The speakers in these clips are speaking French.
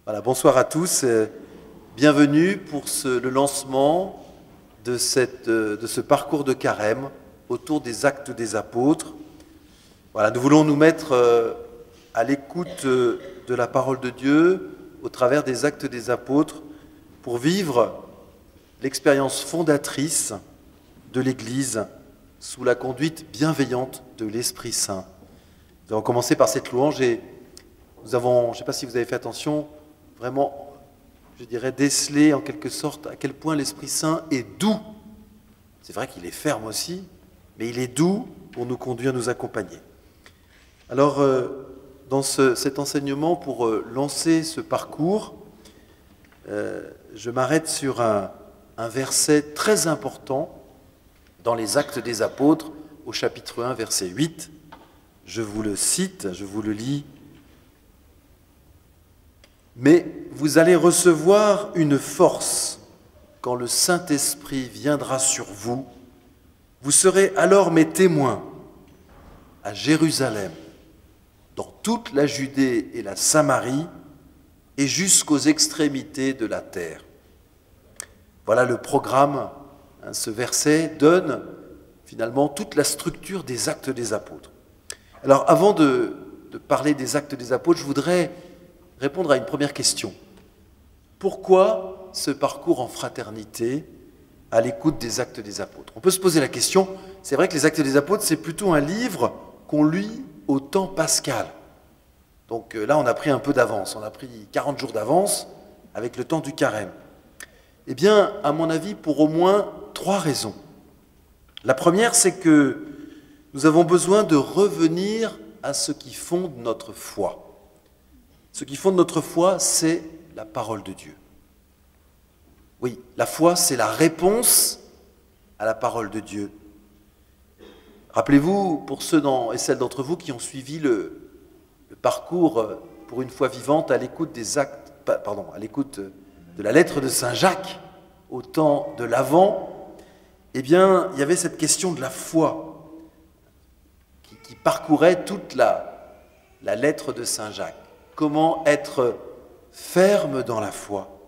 Voilà, bonsoir à tous. Bienvenue pour le lancement de ce parcours de carême autour des actes des apôtres. Voilà, nous voulons nous mettre à l'écoute de la parole de Dieu au travers des actes des apôtres pour vivre l'expérience fondatrice de l'Église sous la conduite bienveillante de l'Esprit Saint. Nous avons commencé par cette louange et nous avons, je ne sais pas si vous avez fait attention, vraiment, je dirais, déceler en quelque sorte à quel point l'Esprit Saint est doux. C'est vrai qu'il est ferme aussi, mais il est doux pour nous conduire, nous accompagner. Alors, dans cet enseignement, pour lancer ce parcours, je m'arrête sur un verset très important dans les Actes des Apôtres, au chapitre 1, verset 8. Je vous le cite, je vous le lis. Mais vous allez recevoir une force quand le Saint-Esprit viendra sur vous. Vous serez alors mes témoins à Jérusalem, dans toute la Judée et la Samarie et jusqu'aux extrémités de la terre. Voilà le programme. Ce verset donne finalement toute la structure des actes des apôtres. Alors avant de parler des actes des apôtres, je voudrais répondre à une première question. Pourquoi ce parcours en fraternité à l'écoute des actes des apôtres? On peut se poser la question, c'est vrai que les actes des apôtres, c'est plutôt un livre qu'on lit au temps pascal. Donc là, on a pris un peu d'avance, on a pris 40 jours d'avance avec le temps du carême. Eh bien, à mon avis, pour au moins 3 raisons. La première, c'est que nous avons besoin de revenir à ce qui fonde notre foi. Ce qui fonde notre foi, c'est la parole de Dieu. Oui, la foi, c'est la réponse à la parole de Dieu. Rappelez-vous, pour ceux et celles d'entre vous qui ont suivi le parcours pour une foi vivante à l'écoute à l'écoute de la lettre de Saint Jacques au temps de l'Avent, eh bien, il y avait cette question de la foi qui parcourait toute la lettre de Saint Jacques. Comment être ferme dans la foi?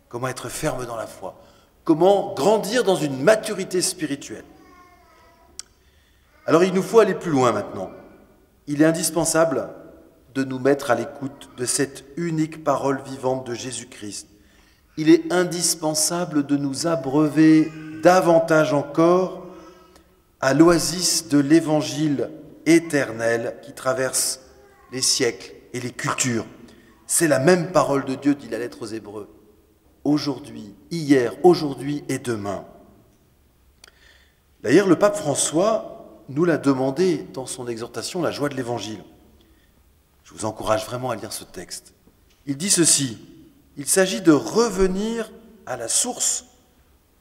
Comment être ferme dans la foi? Comment grandir dans une maturité spirituelle? Alors, il nous faut aller plus loin maintenant. Il est indispensable de nous mettre à l'écoute de cette unique parole vivante de Jésus-Christ. Il est indispensable de nous abreuver davantage encore à l'oasis de l'Évangile éternel qui traverse les siècles et les cultures. C'est la même parole de Dieu, dit la lettre aux Hébreux. Aujourd'hui, hier, aujourd'hui et demain. D'ailleurs, le pape François nous l'a demandé dans son exhortation, la joie de l'Évangile. Je vous encourage vraiment à lire ce texte. Il dit ceci, il s'agit de revenir à la source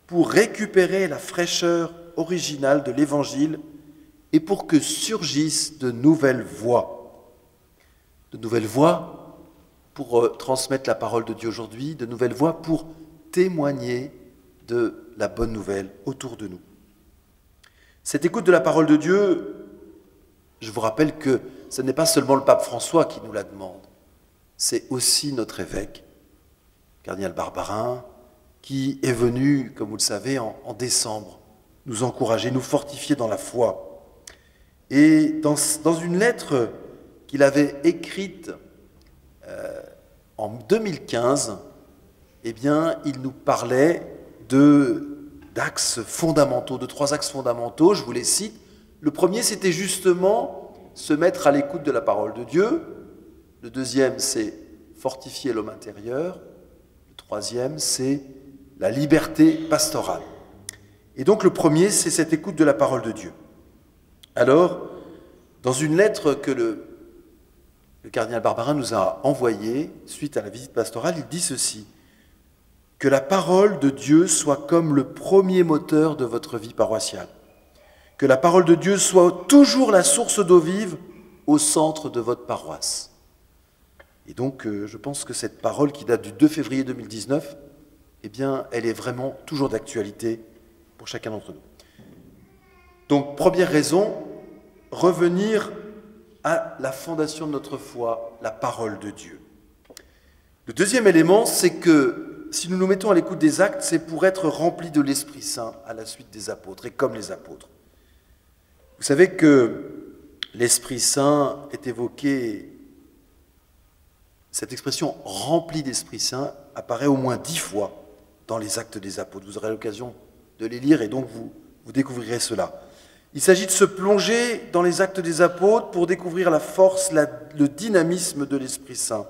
pour récupérer la fraîcheur originale de l'Évangile et pour que surgissent de nouvelles voies. De nouvelles voies pour transmettre la parole de Dieu aujourd'hui, de nouvelles voies pour témoigner de la bonne nouvelle autour de nous. Cette écoute de la parole de Dieu, je vous rappelle que ce n'est pas seulement le pape François qui nous la demande, c'est aussi notre évêque, cardinal Barbarin, qui est venu, comme vous le savez, en décembre, nous encourager, nous fortifier dans la foi. Et dans une lettre qu'il avait écrite en 2015, eh bien, il nous parlait d'axes fondamentaux, de 3 axes fondamentaux, je vous les cite. Le premier, c'était justement se mettre à l'écoute de la parole de Dieu. Le deuxième, c'est fortifier l'homme intérieur. Le troisième, c'est la liberté pastorale. Et donc le premier, c'est cette écoute de la parole de Dieu. Alors, dans une lettre que le cardinal Barbarin nous a envoyée, suite à la visite pastorale, il dit ceci, « Que la parole de Dieu soit comme le premier moteur de votre vie paroissiale. Que la parole de Dieu soit toujours la source d'eau vive au centre de votre paroisse. » Et donc, je pense que cette parole qui date du 2 février 2019, eh bien, elle est vraiment toujours d'actualité pour chacun d'entre nous. Donc, première raison, revenir à la fondation de notre foi, la parole de Dieu. Le deuxième élément, c'est que si nous nous mettons à l'écoute des actes, c'est pour être remplis de l'Esprit Saint à la suite des apôtres et comme les apôtres. Vous savez que l'Esprit Saint est évoqué, cette expression « rempli d'Esprit Saint » apparaît au moins 10 fois dans les actes des apôtres. Vous aurez l'occasion de les lire et donc vous découvrirez cela. Il s'agit de se plonger dans les actes des apôtres pour découvrir la force, le dynamisme de l'Esprit Saint.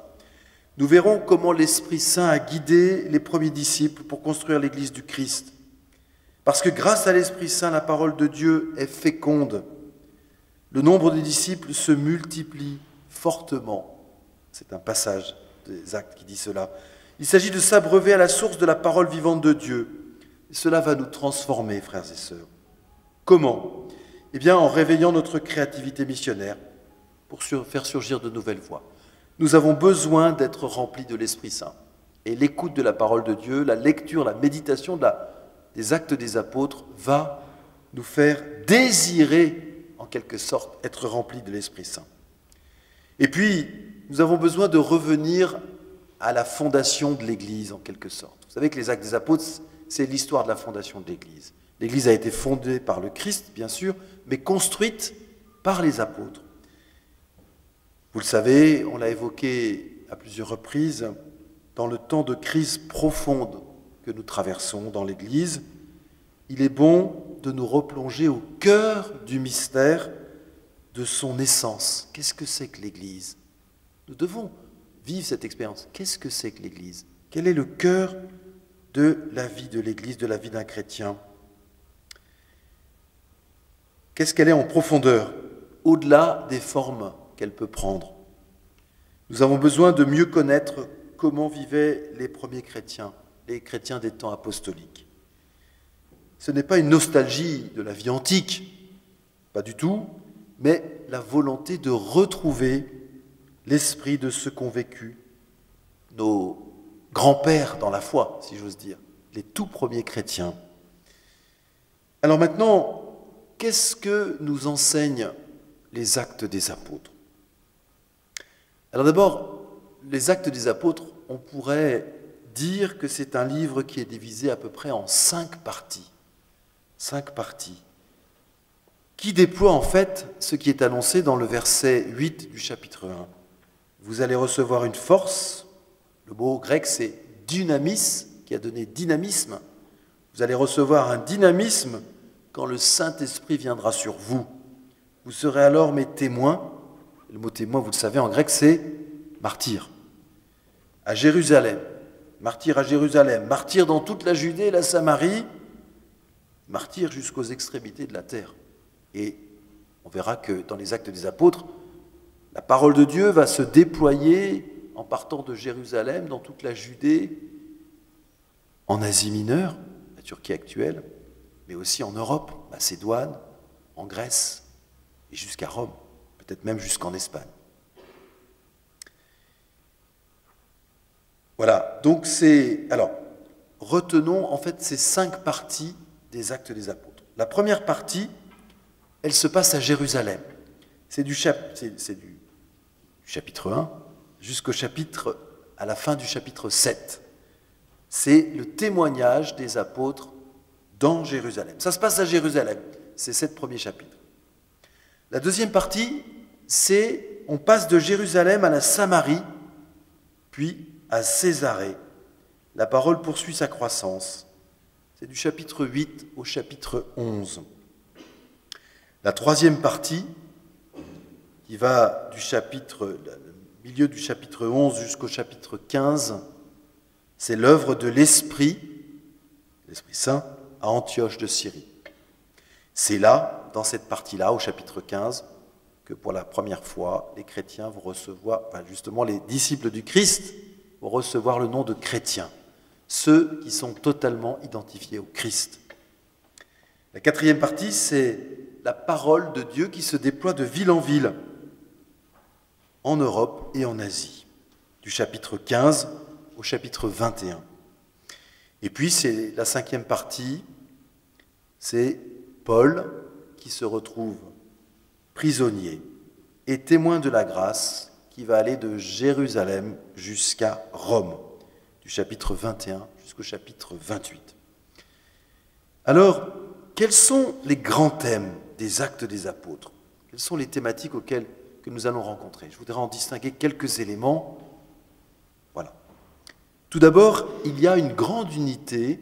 Nous verrons comment l'Esprit Saint a guidé les premiers disciples pour construire l'Église du Christ. Parce que grâce à l'Esprit Saint, la parole de Dieu est féconde. Le nombre des disciples se multiplie fortement. C'est un passage des Actes qui dit cela. Il s'agit de s'abreuver à la source de la parole vivante de Dieu. Et cela va nous transformer, frères et sœurs. Comment ? Eh bien, en réveillant notre créativité missionnaire pour faire surgir de nouvelles voies. Nous avons besoin d'être remplis de l'Esprit Saint. Et l'écoute de la parole de Dieu, la lecture, la méditation des actes des apôtres va nous faire désirer, en quelque sorte, être remplis de l'Esprit Saint. Et puis, nous avons besoin de revenir à la fondation de l'Église, en quelque sorte. Vous savez que les actes des apôtres, c'est l'histoire de la fondation de l'Église. L'Église a été fondée par le Christ, bien sûr, mais construite par les apôtres. Vous le savez, on l'a évoqué à plusieurs reprises, dans le temps de crise profonde que nous traversons dans l'Église, il est bon de nous replonger au cœur du mystère de son essence. Qu'est-ce que c'est que l'Église ? Nous devons vivre cette expérience. Qu'est-ce que c'est que l'Église ? Quel est le cœur de la vie de l'Église, de la vie d'un chrétien ? Qu'est-ce qu'elle est en profondeur, au-delà des formes qu'elle peut prendre ? Nous avons besoin de mieux connaître comment vivaient les premiers chrétiens, les chrétiens des temps apostoliques. Ce n'est pas une nostalgie de la vie antique, pas du tout, mais la volonté de retrouver l'esprit de ceux qu'ont vécu nos grands-pères dans la foi, si j'ose dire, les tout premiers chrétiens. Alors maintenant, qu'est-ce que nous enseignent les actes des apôtres ? Alors d'abord, les actes des apôtres, on pourrait dire que c'est un livre qui est divisé à peu près en 5 parties. 5 parties, qui déploient en fait ce qui est annoncé dans le verset 8 du chapitre 1. Vous allez recevoir une force, le mot grec c'est dynamis, qui a donné dynamisme. Vous allez recevoir un dynamisme quand le Saint-Esprit viendra sur vous. Vous serez alors mes témoins. Le mot témoin, vous le savez, en grec c'est martyr. À Jérusalem, martyr à Jérusalem, martyr dans toute la Judée et la Samarie, martyr jusqu'aux extrémités de la terre. Et on verra que dans les actes des apôtres, la parole de Dieu va se déployer en partant de Jérusalem dans toute la Judée, en Asie mineure, la Turquie actuelle, mais aussi en Europe, Macédoine, en Grèce et jusqu'à Rome, peut-être même jusqu'en Espagne. Voilà, donc alors, retenons en fait ces 5 parties des actes des apôtres. La première partie, elle se passe à Jérusalem. C'est du chapitre 1 à la fin du chapitre 7. C'est le témoignage des apôtres dans Jérusalem. Ça se passe à Jérusalem, c'est 7 premiers chapitres. La deuxième partie, c'est on passe de Jérusalem à la Samarie, puis à Césarée. La parole poursuit sa croissance. C'est du chapitre 8 au chapitre 11. La troisième partie, qui va du milieu du chapitre 11 jusqu'au chapitre 15, c'est l'œuvre de l'Esprit Saint, à Antioche de Syrie. C'est là, dans cette partie-là, au chapitre 15, que pour la première fois, les chrétiens vont recevoir, justement les disciples du Christ vont recevoir le nom de chrétiens, ceux qui sont totalement identifiés au Christ. La quatrième partie, c'est la parole de Dieu qui se déploie de ville en ville, en Europe et en Asie, du chapitre 15 au chapitre 21. Et puis, c'est la cinquième partie, c'est Paul qui se retrouve prisonnier et témoin de la grâce qui va aller de Jérusalem jusqu'à Rome, du chapitre 21 jusqu'au chapitre 28. Alors, quels sont les grands thèmes des Actes des Apôtres? Quelles sont les thématiques que nous allons rencontrer? Je voudrais en distinguer quelques éléments. Voilà. Tout d'abord, il y a une grande unité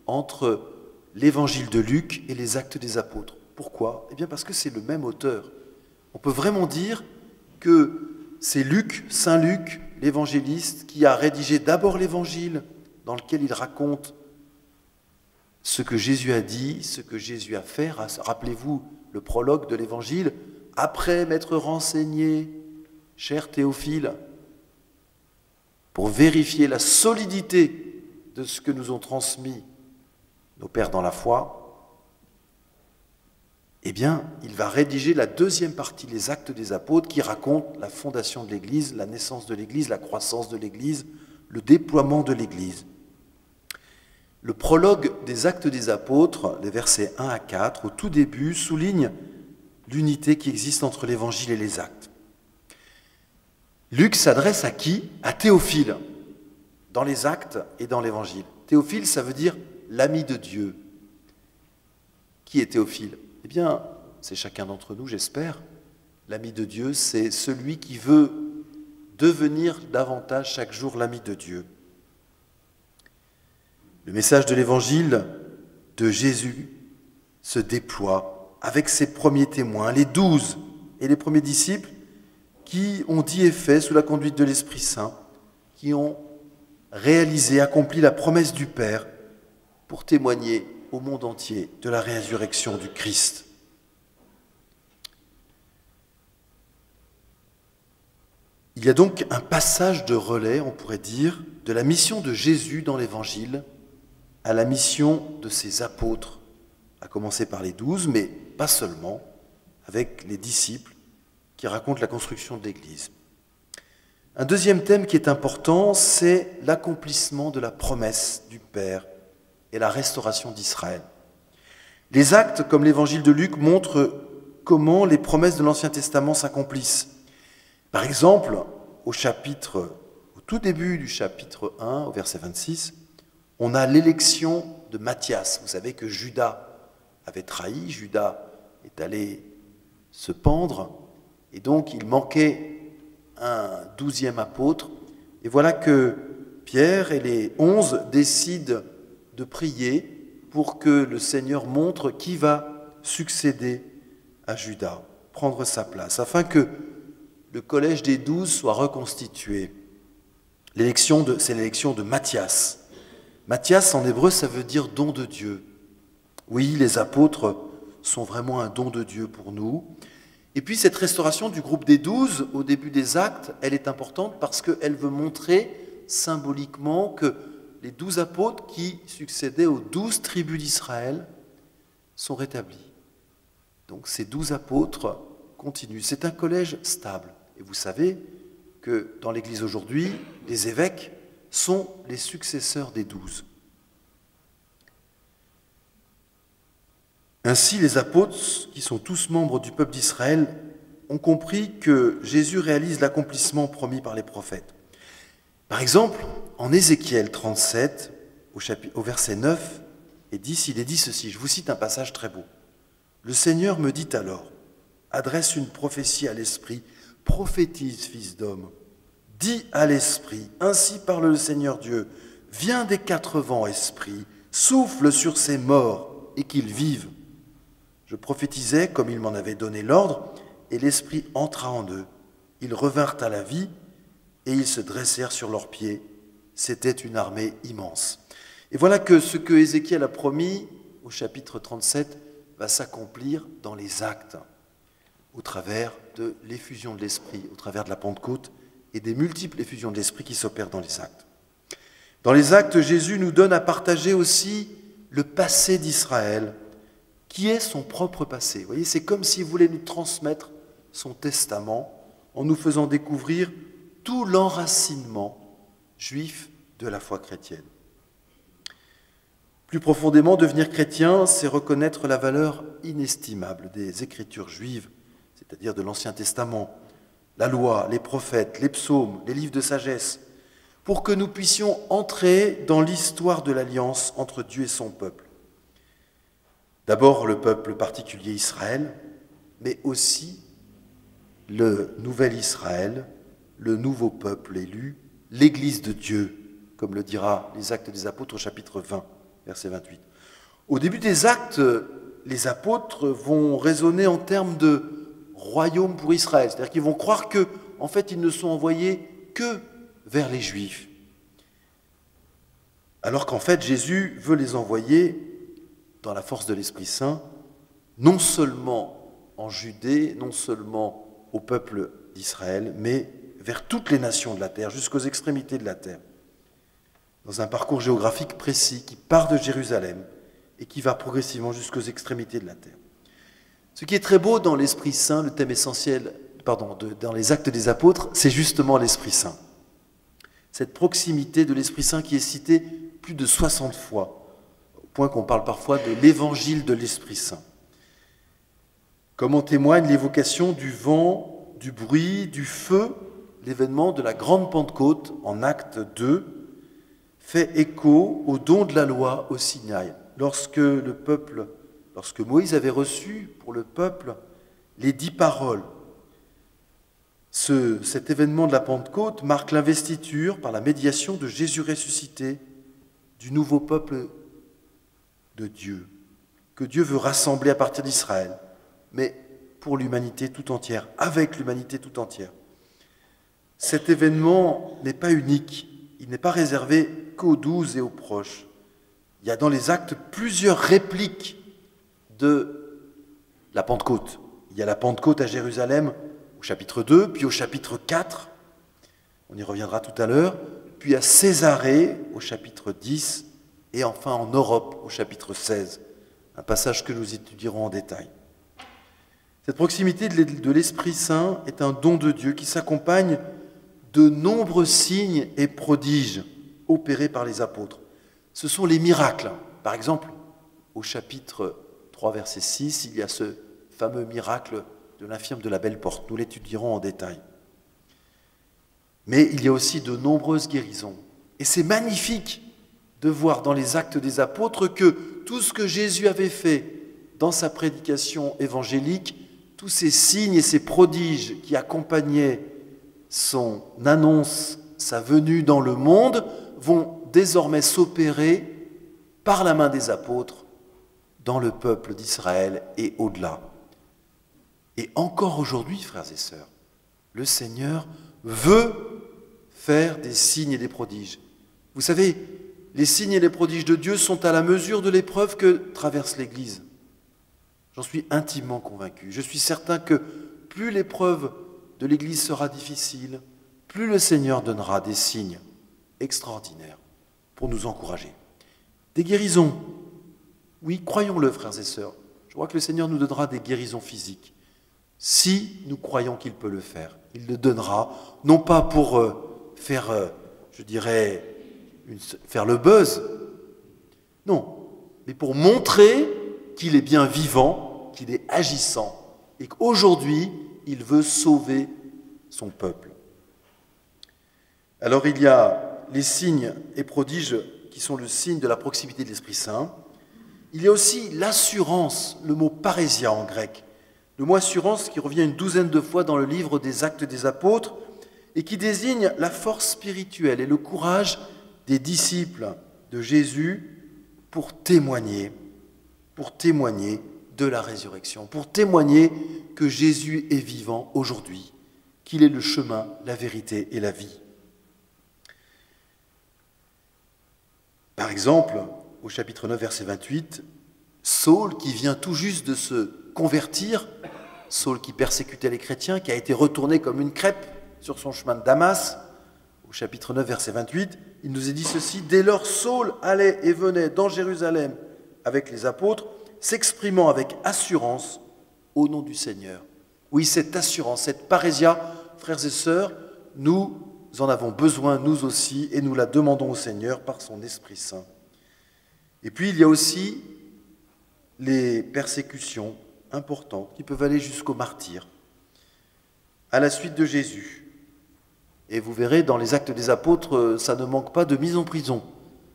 entre l'évangile de Luc et les Actes des Apôtres. Pourquoi? Eh bien parce que c'est le même auteur. On peut vraiment dire que c'est Luc, Saint Luc, l'évangéliste, qui a rédigé d'abord l'évangile dans lequel il raconte ce que Jésus a dit, ce que Jésus a fait. Rappelez-vous le prologue de l'évangile. Après m'être renseigné, cher Théophile, pour vérifier la solidité de ce que nous ont transmis nos pères dans la foi, eh bien, il va rédiger la deuxième partie, les Actes des Apôtres, qui raconte la fondation de l'Église, la naissance de l'Église, la croissance de l'Église, le déploiement de l'Église. Le prologue des Actes des Apôtres, les versets 1 à 4, au tout début, souligne l'unité qui existe entre l'Évangile et les Actes. Luc s'adresse à qui? À Théophile, dans les Actes et dans l'Évangile. Théophile, ça veut dire l'ami de Dieu. Qui est Théophile? Eh bien, c'est chacun d'entre nous, j'espère. L'ami de Dieu, c'est celui qui veut devenir davantage chaque jour l'ami de Dieu. Le message de l'Évangile de Jésus se déploie avec ses premiers témoins, les 12 et les premiers disciples qui ont dit et fait sous la conduite de l'Esprit Saint, qui ont réalisé, accompli la promesse du Père pour témoigner au monde entier de la résurrection du Christ. Il y a donc un passage de relais, on pourrait dire, de la mission de Jésus dans l'Évangile à la mission de ses apôtres, à commencer par les 12, mais pas seulement, avec les disciples qui racontent la construction de l'Église. Un deuxième thème qui est important, c'est l'accomplissement de la promesse du Père et la restauration d'Israël. Les Actes, comme l'Évangile de Luc, montrent comment les promesses de l'Ancien Testament s'accomplissent. Par exemple, au tout début du chapitre 1, au verset 26, on a l'élection de Matthias. Vous savez que Judas avait trahi, Judas est allé se pendre, et donc il manquait un 12e apôtre. Et voilà que Pierre et les 11 décident de prier pour que le Seigneur montre qui va succéder à Judas, prendre sa place, afin que le collège des 12 soit reconstitué. C'est l'élection de Matthias. Matthias, en hébreu, ça veut dire don de Dieu. Oui, les apôtres sont vraiment un don de Dieu pour nous. Et puis cette restauration du groupe des 12 au début des Actes, elle est importante parce qu'elle veut montrer symboliquement que les 12 apôtres qui succédaient aux 12 tribus d'Israël sont rétablis. Donc ces 12 apôtres continuent. C'est un collège stable. Et vous savez que dans l'Église aujourd'hui, les évêques sont les successeurs des 12. Ainsi, les apôtres, qui sont tous membres du peuple d'Israël, ont compris que Jésus réalise l'accomplissement promis par les prophètes. Par exemple, en Ézéchiel 37, au verset 9 et 10, il est dit ceci, je vous cite un passage très beau. « Le Seigneur me dit alors, adresse une prophétie à l'Esprit, prophétise, fils d'homme, dis à l'Esprit, ainsi parle le Seigneur Dieu, viens des 4 vents, Esprit, souffle sur ces morts et qu'ils vivent. Je prophétisais comme il m'en avait donné l'ordre, et l'Esprit entra en eux. Ils revinrent à la vie, et ils se dressèrent sur leurs pieds. C'était une armée immense. » Et voilà que ce que Ézéchiel a promis au chapitre 37 va s'accomplir dans les Actes, au travers de l'effusion de l'Esprit, au travers de la Pentecôte et des multiples effusions de l'Esprit qui s'opèrent dans les Actes. Dans les Actes, Jésus nous donne à partager aussi le passé d'Israël, qui est son propre passé. Vous voyez, c'est comme s'il voulait nous transmettre son testament en nous faisant découvrir tout l'enracinement juif de la foi chrétienne. Plus profondément, devenir chrétien, c'est reconnaître la valeur inestimable des Écritures juives, c'est-à-dire de l'Ancien Testament, la loi, les prophètes, les psaumes, les livres de sagesse, pour que nous puissions entrer dans l'histoire de l'alliance entre Dieu et son peuple. D'abord le peuple particulier Israël, mais aussi le nouvel Israël, le nouveau peuple élu, l'Église de Dieu, comme le dira les Actes des Apôtres au chapitre 20, verset 28. Au début des Actes, les apôtres vont raisonner en termes de royaume pour Israël, c'est-à-dire qu'ils vont croire que, en fait, ils ne sont envoyés que vers les Juifs, alors qu'en fait, Jésus veut les envoyer dans la force de l'Esprit Saint, non seulement en Judée, non seulement au peuple d'Israël, mais vers toutes les nations de la terre, jusqu'aux extrémités de la terre, dans un parcours géographique précis qui part de Jérusalem et qui va progressivement jusqu'aux extrémités de la terre. Ce qui est très beau dans l'Esprit Saint, le thème essentiel, dans les Actes des Apôtres, c'est justement l'Esprit Saint. Cette proximité de l'Esprit Saint qui est citée plus de 60 fois, au point qu'on parle parfois de l'évangile de l'Esprit Saint. Comme en témoigne l'évocation du vent, du bruit, du feu, l'événement de la grande Pentecôte en Acte 2, fait écho au don de la loi au Sinaï. Lorsque Moïse avait reçu pour le peuple les 10 paroles, cet événement de la Pentecôte marque l'investiture par la médiation de Jésus ressuscité du nouveau peuple de Dieu, que Dieu veut rassembler à partir d'Israël, mais pour l'humanité tout entière, avec l'humanité tout entière. Cet événement n'est pas unique, il n'est pas réservé qu'aux 12 et aux proches. Il y a dans les Actes plusieurs répliques de la Pentecôte. Il y a la Pentecôte à Jérusalem au chapitre 2, puis au chapitre 4, on y reviendra tout à l'heure, puis à Césarée au chapitre 10, et enfin en Europe au chapitre 16, un passage que nous étudierons en détail. Cette proximité de l'Esprit Saint est un don de Dieu qui s'accompagne de nombreux signes et prodiges opérés par les apôtres. Ce sont les miracles. Par exemple, au chapitre 3, verset 6, il y a ce fameux miracle de l'infirme de la Belle Porte. Nous l'étudierons en détail. Mais il y a aussi de nombreuses guérisons. Et c'est magnifique de voir dans les Actes des Apôtres que tout ce que Jésus avait fait dans sa prédication évangélique, tous ces signes et ces prodiges qui accompagnaient son annonce, sa venue dans le monde, vont désormais s'opérer par la main des apôtres dans le peuple d'Israël et au-delà. Et encore aujourd'hui, frères et sœurs, le Seigneur veut faire des signes et des prodiges. Vous savez, les signes et les prodiges de Dieu sont à la mesure de l'épreuve que traverse l'Église. J'en suis intimement convaincu. Je suis certain que plus l'épreuve de l'Église sera difficile, plus le Seigneur donnera des signes extraordinaires pour nous encourager. Des guérisons. Oui, croyons-le, frères et sœurs. Je crois que le Seigneur nous donnera des guérisons physiques. Si nous croyons qu'il peut le faire, il le donnera, non pas pour faire le buzz, non, mais pour montrer qu'il est bien vivant, qu'il est agissant, et qu'aujourd'hui, il veut sauver son peuple. Alors il y a les signes et prodiges qui sont le signe de la proximité de l'Esprit Saint. Il y a aussi l'assurance, le mot parésia en grec. Le mot assurance qui revient une douzaine de fois dans le livre des Actes des Apôtres et qui désigne la force spirituelle et le courage des disciples de Jésus pour témoigner de la résurrection, pour témoigner que Jésus est vivant aujourd'hui, qu'il est le chemin, la vérité et la vie. Par exemple, au chapitre 9, verset 28, Saul, qui vient tout juste de se convertir, Saul qui persécutait les chrétiens, qui a été retourné comme une crêpe sur son chemin de Damas, au chapitre 9, verset 28, il nous est dit ceci: « Dès lors, Saul allait et venait dans Jérusalem avec les apôtres, s'exprimant avec assurance au nom du Seigneur. » Oui, cette assurance, cette parésia, frères et sœurs, nous en avons besoin, nous aussi, et nous la demandons au Seigneur par son Esprit Saint. Et puis, il y a aussi les persécutions importantes qui peuvent aller jusqu'au martyre. à la suite de Jésus. Et vous verrez, dans les Actes des Apôtres, ça ne manque pas de mise en prison,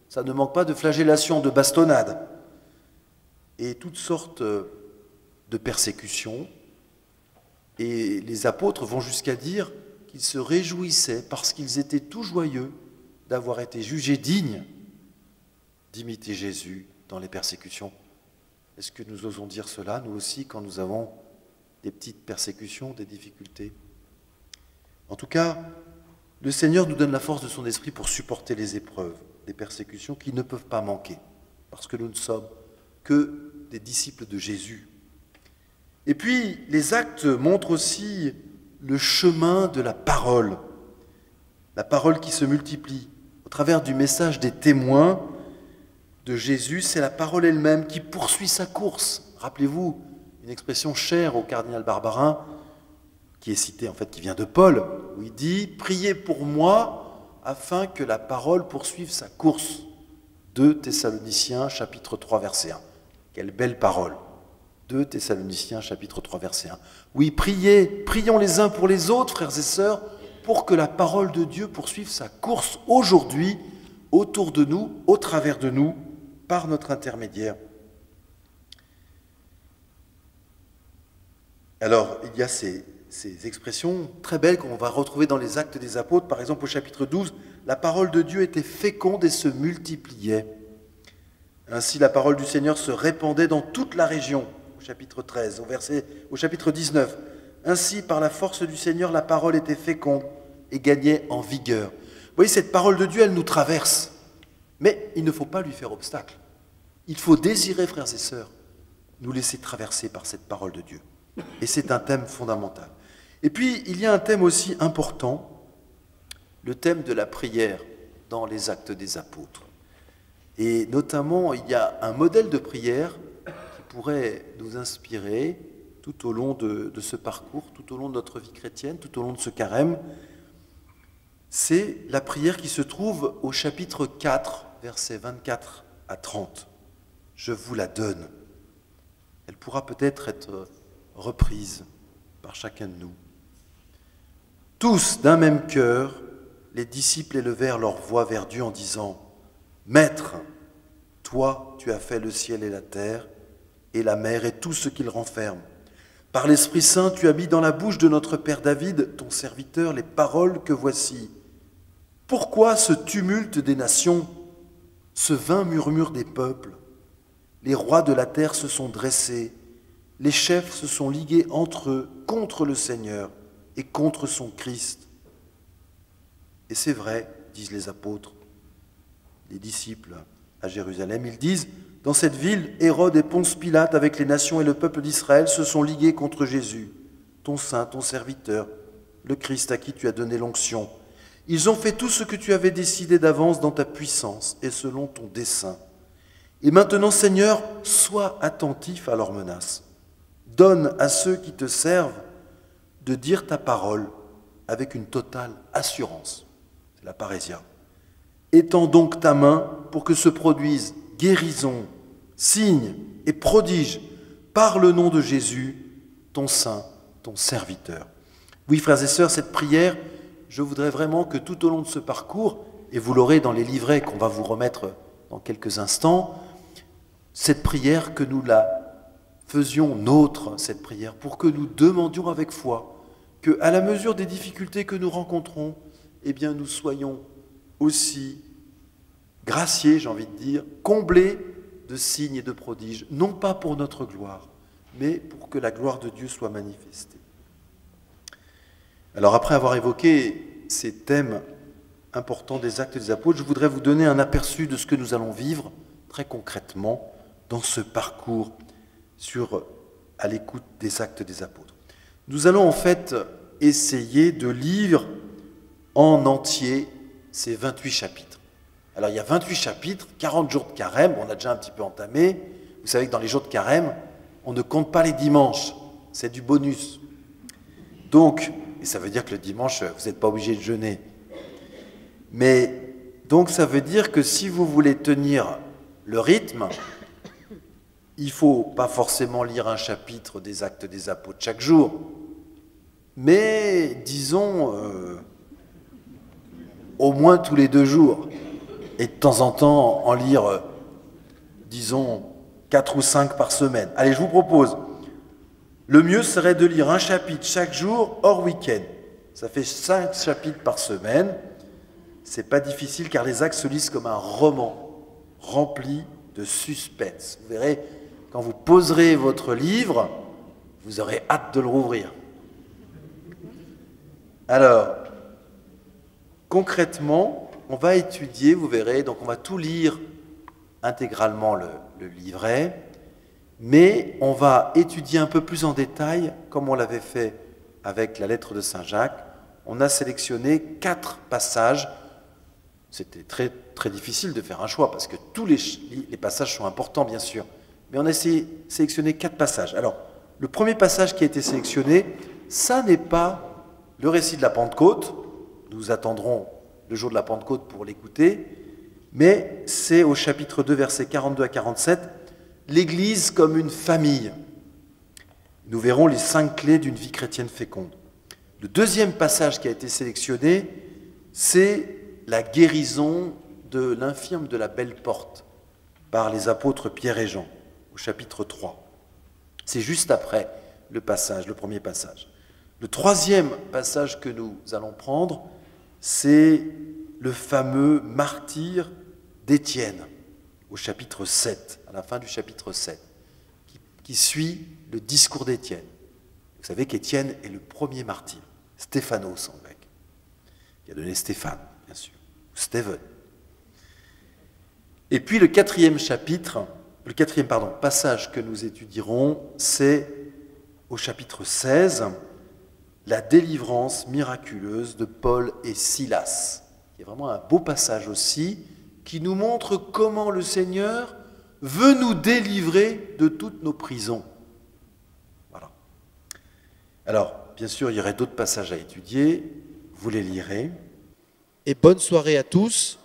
ça ne manque pas de flagellation, de bastonnade, et toutes sortes de persécutions. Et les apôtres vont jusqu'à dire qu'ils se réjouissaient parce qu'ils étaient tout joyeux d'avoir été jugés dignes d'imiter Jésus dans les persécutions. Est-ce que nous osons dire cela, nous aussi, quand nous avons des petites persécutions, des difficultés? En tout cas, le Seigneur nous donne la force de son esprit pour supporter les épreuves, des persécutions qui ne peuvent pas manquer, parce que nous ne sommes que des disciples de Jésus. Et puis, les actes montrent aussi le chemin de la parole qui se multiplie. Au travers du message des témoins de Jésus, c'est la parole elle-même qui poursuit sa course. Rappelez-vous, une expression chère au cardinal Barbarin, qui est citée en fait, qui vient de Paul, où il dit « Priez pour moi afin que la parole poursuive sa course ». 2 Thessaloniciens, chapitre 3, verset 1. Quelle belle parole. 2 Thessaloniciens, chapitre 3, verset 1. Oui, prions les uns pour les autres, frères et sœurs, pour que la parole de Dieu poursuive sa course aujourd'hui, autour de nous, au travers de nous, par notre intermédiaire. Alors, il y a ces expressions très belles qu'on va retrouver dans les Actes des Apôtres. Par exemple, au chapitre 12, la parole de Dieu était féconde et se multipliait. Ainsi, la parole du Seigneur se répandait dans toute la région. Au chapitre 13, au chapitre 19. Ainsi, par la force du Seigneur, la parole était féconde et gagnait en vigueur. Vous voyez, cette parole de Dieu, elle nous traverse. Mais il ne faut pas lui faire obstacle. Il faut désirer, frères et sœurs, nous laisser traverser par cette parole de Dieu. Et c'est un thème fondamental. Et puis, il y a un thème aussi important, le thème de la prière dans les Actes des Apôtres. Et notamment, il y a un modèle de prière qui pourrait nous inspirer tout au long de ce parcours, tout au long de notre vie chrétienne, tout au long de ce carême. C'est la prière qui se trouve au chapitre 4, versets 24 à 30. Je vous la donne. Elle pourra peut-être être reprise par chacun de nous. Tous, d'un même cœur, les disciples élevèrent leur voix vers Dieu en disant « Maître, toi, tu as fait le ciel et la terre, et la mer et tout ce qu'il renferme. Par l'Esprit Saint, tu as mis dans la bouche de notre Père David, ton serviteur, les paroles que voici. Pourquoi ce tumulte des nations, ce vain murmure des peuples? Les rois de la terre se sont dressés, les chefs se sont ligués entre eux contre le Seigneur et contre son Christ. » Et c'est vrai, disent les apôtres, les disciples à Jérusalem, ils disent « Dans cette ville, Hérode et Ponce Pilate, avec les nations et le peuple d'Israël, se sont ligués contre Jésus, ton saint, ton serviteur, le Christ à qui tu as donné l'onction. Ils ont fait tout ce que tu avais décidé d'avance dans ta puissance et selon ton dessein. Et maintenant, Seigneur, sois attentif à leurs menaces. Donne à ceux qui te servent de dire ta parole avec une totale assurance. » C'est la parésia. « Étends donc ta main pour que se produisent guérison, signes et prodiges par le nom de Jésus, ton saint, ton serviteur. » Oui, frères et sœurs, cette prière, je voudrais vraiment que tout au long de ce parcours, et vous l'aurez dans les livrets qu'on va vous remettre dans quelques instants, cette prière, que nous la faisions nôtre, cette prière, pour que nous demandions avec foi, que à la mesure des difficultés que nous rencontrons, eh bien nous soyons aussi graciés, j'ai envie de dire, comblés de signes et de prodiges, non pas pour notre gloire, mais pour que la gloire de Dieu soit manifestée. Alors après avoir évoqué ces thèmes importants des Actes des Apôtres, je voudrais vous donner un aperçu de ce que nous allons vivre très concrètement dans ce parcours à l'écoute des Actes des Apôtres. Nous allons en fait essayer de lire en entier ces 28 chapitres. Alors il y a 28 chapitres, 40 jours de carême, on a déjà un petit peu entamé. Vous savez que dans les jours de carême, on ne compte pas les dimanches, c'est du bonus. Donc, et ça veut dire que le dimanche, vous n'êtes pas obligé de jeûner. Mais donc ça veut dire que si vous voulez tenir le rythme, il ne faut pas forcément lire un chapitre des Actes des Apôtres chaque jour. mais disons au moins tous les 2 jours, et de temps en temps en lire, disons, 4 ou 5 par semaine. Allez, je vous propose, le mieux serait de lire un chapitre chaque jour hors week-end. Ça fait 5 chapitres par semaine. C'est pas difficile car les actes se lisent comme un roman rempli de suspense. Vous verrez, quand vous poserez votre livre, vous aurez hâte de le rouvrir. Alors, concrètement, on va étudier, vous verrez, donc on va tout lire intégralement le livret, mais on va étudier un peu plus en détail, comme on l'avait fait avec la lettre de Saint Jacques. On a sélectionné 4 passages. C'était très, très difficile de faire un choix, parce que tous les passages sont importants, bien sûr. Mais on a sélectionné 4 passages. Alors, le premier passage qui a été sélectionné, ça n'est pas le récit de la Pentecôte. Nous attendrons le jour de la Pentecôte pour l'écouter. Mais c'est au chapitre 2, versets 42 à 47, l'Église comme une famille. Nous verrons les 5 clés d'une vie chrétienne féconde. Le deuxième passage qui a été sélectionné, c'est la guérison de l'infirme de la Belle Porte par les apôtres Pierre et Jean, au chapitre 3. C'est juste après le premier passage. Le troisième passage que nous allons prendre, c'est le fameux martyre d'Étienne, au chapitre 7, à la fin du chapitre 7, qui suit le discours d'Étienne. Vous savez qu'Étienne est le premier martyr, Stéphanos en grec, qui a donné Stéphane, bien sûr, ou Stephen. Et puis le quatrième passage que nous étudierons, c'est au chapitre 16, la délivrance miraculeuse de Paul et Silas, qui est vraiment un beau passage aussi, qui nous montre comment le Seigneur veut nous délivrer de toutes nos prisons. Voilà. Alors, bien sûr, il y aurait d'autres passages à étudier, vous les lirez. Et bonne soirée à tous.